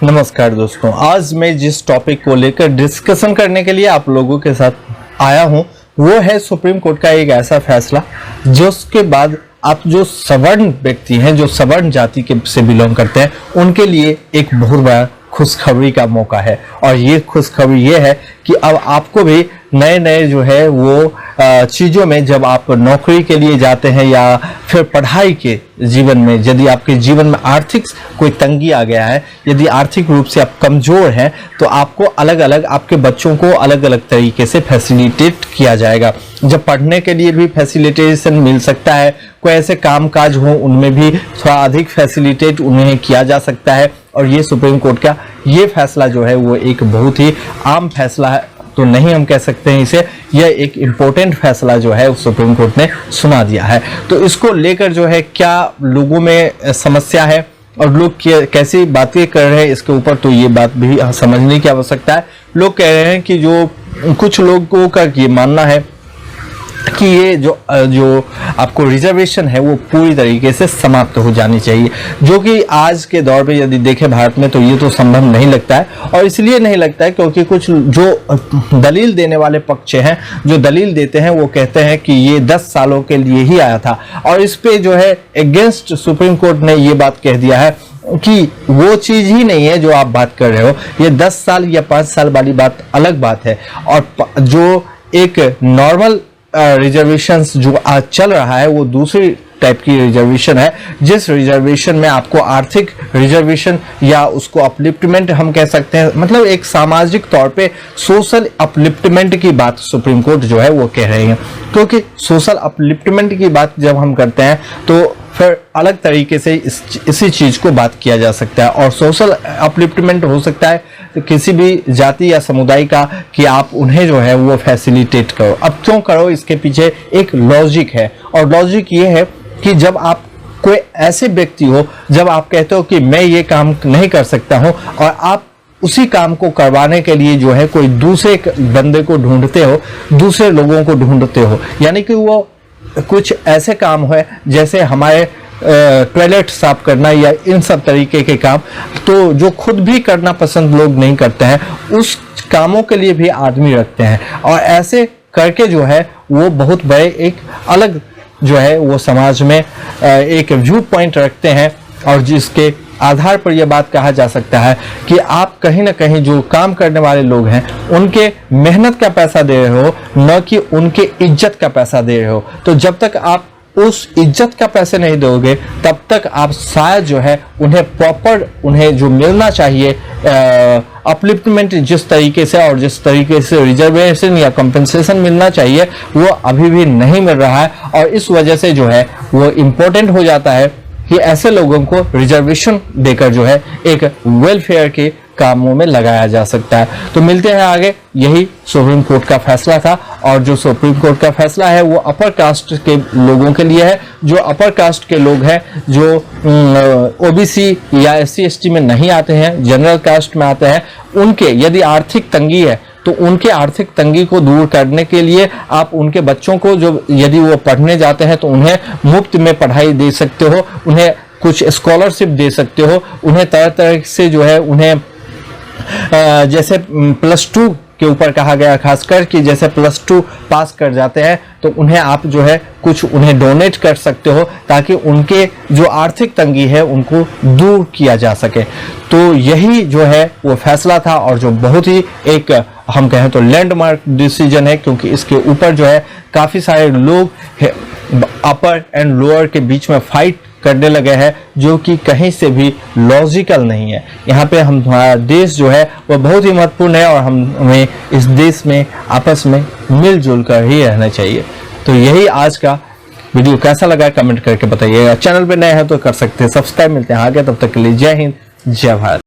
नमस्कार दोस्तों, आज मैं जिस टॉपिक को लेकर डिस्कशन करने के लिए आप लोगों के साथ आया हूं वो है सुप्रीम कोर्ट का एक ऐसा फैसला जिसके बाद आप जो सवर्ण व्यक्ति हैं, जो सवर्ण जाति के से बिलोंग करते हैं, उनके लिए एक बहुत बड़ा खुशखबरी का मौका है। और ये खुशखबरी ये है कि अब आपको भी नए नए जो है वो चीज़ों में, जब आप नौकरी के लिए जाते हैं या फिर पढ़ाई के जीवन में, यदि आपके जीवन में आर्थिक कोई तंगी आ गया है, यदि आर्थिक रूप से आप कमज़ोर हैं, तो आपको अलग अलग आपके बच्चों को अलग अलग तरीके से फैसिलिटेट किया जाएगा। जब पढ़ने के लिए भी फैसिलिटेशन मिल सकता है, कोई ऐसे कामकाज हो उनमें भी थोड़ा अधिक फैसिलिटेट उन्हें किया जा सकता है। और ये सुप्रीम कोर्ट का ये फैसला जो है वो एक बहुत ही आम फैसला है तो नहीं हम कह सकते हैं इसे, यह एक इम्पोर्टेंट फैसला जो है सुप्रीम कोर्ट ने सुना दिया है। तो इसको लेकर जो है क्या लोगों में समस्या है और लोग कैसी बातें कर रहे हैं इसके ऊपर, तो ये बात भी समझने की आवश्यकता है। लोग कह रहे हैं कि जो कुछ लोगों का ये मानना है कि ये जो आपको रिजर्वेशन है वो पूरी तरीके से समाप्त हो जानी चाहिए, जो कि आज के दौर पे यदि देखें भारत में तो ये तो संभव नहीं लगता है। और इसलिए नहीं लगता है क्योंकि कुछ जो दलील देने वाले पक्ष हैं, जो दलील देते हैं, वो कहते हैं कि ये 10 सालों के लिए ही आया था। और इस पे जो है अगेंस्ट सुप्रीम कोर्ट ने ये बात कह दिया है कि वो चीज़ ही नहीं है जो आप बात कर रहे हो। ये 10 साल या 5 साल वाली बात अलग बात है, और जो एक नॉर्मल रिजर्वेशंस जो आज चल रहा है वो दूसरी टाइप की रिजर्वेशन है, जिस रिजर्वेशन में आपको आर्थिक रिजर्वेशन या उसको अपलिफ्टमेंट हम कह सकते हैं, मतलब एक सामाजिक तौर पे सोशल अपलिफ्टमेंट की बात सुप्रीम कोर्ट जो है वो कह रही है। क्योंकि सोशल अपलिफ्टमेंट की बात जब हम करते हैं तो फिर अलग तरीके से इसी चीज़ को बात किया जा सकता है। और सोशल अपलिफ्टमेंट हो सकता है किसी भी जाति या समुदाय का कि आप उन्हें जो है वो फैसिलिटेट करो। अब क्यों करो, इसके पीछे एक लॉजिक है, और लॉजिक ये है कि जब आप कोई ऐसे व्यक्ति हो, जब आप कहते हो कि मैं ये काम नहीं कर सकता हूँ, और आप उसी काम को करवाने के लिए जो है कोई दूसरे बंदे को ढूंढते हो, दूसरे लोगों को ढूंढते हो, यानी कि वो कुछ ऐसे काम है जैसे हमारे टॉयलेट साफ करना या इन सब तरीके के काम, तो जो खुद भी करना पसंद लोग नहीं करते हैं, उस कामों के लिए भी आदमी रखते हैं। और ऐसे करके जो है वो बहुत बड़े एक अलग जो है वो समाज में एक व्यू पॉइंट रखते हैं, और जिसके आधार पर यह बात कहा जा सकता है कि आप कहीं ना कहीं जो काम करने वाले लोग हैं उनके मेहनत का पैसा दे रहे हो, न कि उनके इज्जत का पैसा दे रहे हो। तो जब तक आप उस इज्जत का पैसे नहीं दोगे तब तक आप शायद जो है उन्हें प्रॉपर, उन्हें जो मिलना चाहिए अपलिफ्टमेंट जिस तरीके से और जिस तरीके से रिजर्वेशन या कंपनसेशन मिलना चाहिए वो अभी भी नहीं मिल रहा है। और इस वजह से जो है वो इम्पोर्टेंट हो जाता है कि ऐसे लोगों को रिजर्वेशन देकर जो है एक वेलफेयर के कामों में लगाया जा सकता है। तो मिलते हैं आगे, यही सुप्रीम कोर्ट का फैसला था। और जो सुप्रीम कोर्ट का फैसला है वो अपर कास्ट के लोगों के लिए है। जो अपर कास्ट के लोग हैं, जो ओबीसी या SC ST में नहीं आते हैं, जनरल कास्ट में आते हैं, उनके यदि आर्थिक तंगी है तो उनके आर्थिक तंगी को दूर करने के लिए आप उनके बच्चों को, जो यदि वो पढ़ने जाते हैं तो उन्हें मुफ्त में पढ़ाई दे सकते हो, उन्हें कुछ स्कॉलरशिप दे सकते हो, उन्हें तरह तरह से जो है उन्हें जैसे +2 के ऊपर कहा गया खासकर कि जैसे +2 पास कर जाते हैं तो उन्हें आप जो है कुछ उन्हें डोनेट कर सकते हो, ताकि उनके जो आर्थिक तंगी है उनको दूर किया जा सके। तो यही जो है वो फैसला था, और जो बहुत ही एक हम कहें तो लैंडमार्क डिसीजन है, क्योंकि इसके ऊपर जो है काफ़ी सारे लोग अपर एंड लोअर के बीच में फाइट करने लगे हैं, जो कि कहीं से भी लॉजिकल नहीं है। यहाँ पे हमारा देश जो है वो बहुत ही महत्वपूर्ण है, और हमें इस देश में आपस में मिलजुल कर ही रहना चाहिए। तो यही आज का वीडियो, कैसा लगा कमेंट करके बताइएगा। चैनल पे नए हैं तो कर सकते हैं सब्सक्राइब। मिलते हैं आगे, तब तक के लिए जय हिंद, जय भारत।